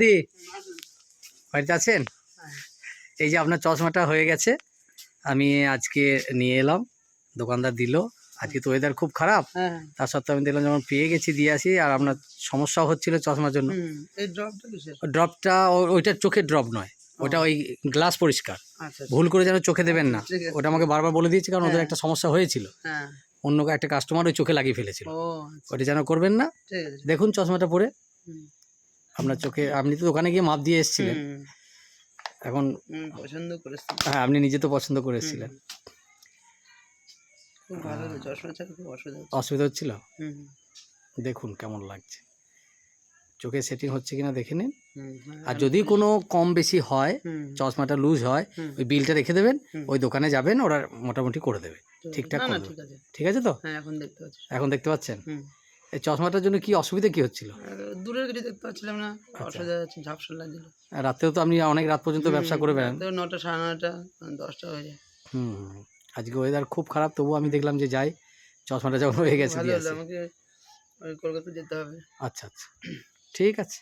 দি বাড়িতে আছেন? এই যে আপনার চশমাটা হয়ে গেছে, আমি আজকে নিয়ে এলাম, দোকানদার দিল। আজকে তো ওয়েদার খুব খারাপ, তার সত্ত্বেও আমি দেখলাম যখন পেয়ে গেছি দিয়ে আসি। আর আপনার সমস্যাও হচ্ছিল চশমার জন্য। ড্রপটা ওইটা চোখের ড্রপ নয়, ওটা ওই গ্লাস পরিষ্কার। ভুল করে যেন চোখে দেবেন না, ওটা আমাকে বারবার বলে দিয়েছি, কারণ ওদের একটা সমস্যা হয়েছিল, অন্য একটা কাস্টমার ওই চোখে লাগিয়ে ফেলেছিল। ওটা যেন করবেন না। দেখুন চশমাটা পরে আপনার চোখে, আপনি তো দোকানে গিয়ে মাপ দিয়ে এসেছিলেন, এখন পছন্দ করেছিলাম। হ্যাঁ, আপনি নিজে তো পছন্দ করে এসেছিলেন। খুব ভালো, চশমা ছাড়া খুব অসুবিধা হচ্ছিল? দেখুন কেমন লাগছে, চোখে সেটিং হচ্ছে কিনা দেখে নিন। আর যদি কোনো কম বেশি হয়, চশমাটা লুজ হয়, ওই বিলটা রেখে দেবেন, ওই দোকানে যাবেন, ওরা মোটামুটি করে দেবে, ঠিকঠাক করে দেবে। ঠিক আছে তো? এখন দেখতে পাচ্ছেন? এই চশমাটার জন্য কি অসুবিধা কি হচ্ছিল? দূরের কিছু দেখতে পাচ্ছিলাম না, অসুবিধা হচ্ছে, ঝাপসা লাগছিল। রাতেও তো আপনি অনেক রাত পর্যন্ত ব্যবসা করে বেড়ান। 9টা, 9:30, 10টা হয়ে যায়। আজকে ওয়েদার খুব খারাপ, তবুও আমি দেখলাম যে যাই, চশমাটা যখন হয়ে গেছে দিয়ে আসি। আমাকে কলকাতা যেতে হবে। আচ্ছা আচ্ছা, ঠিক আছে।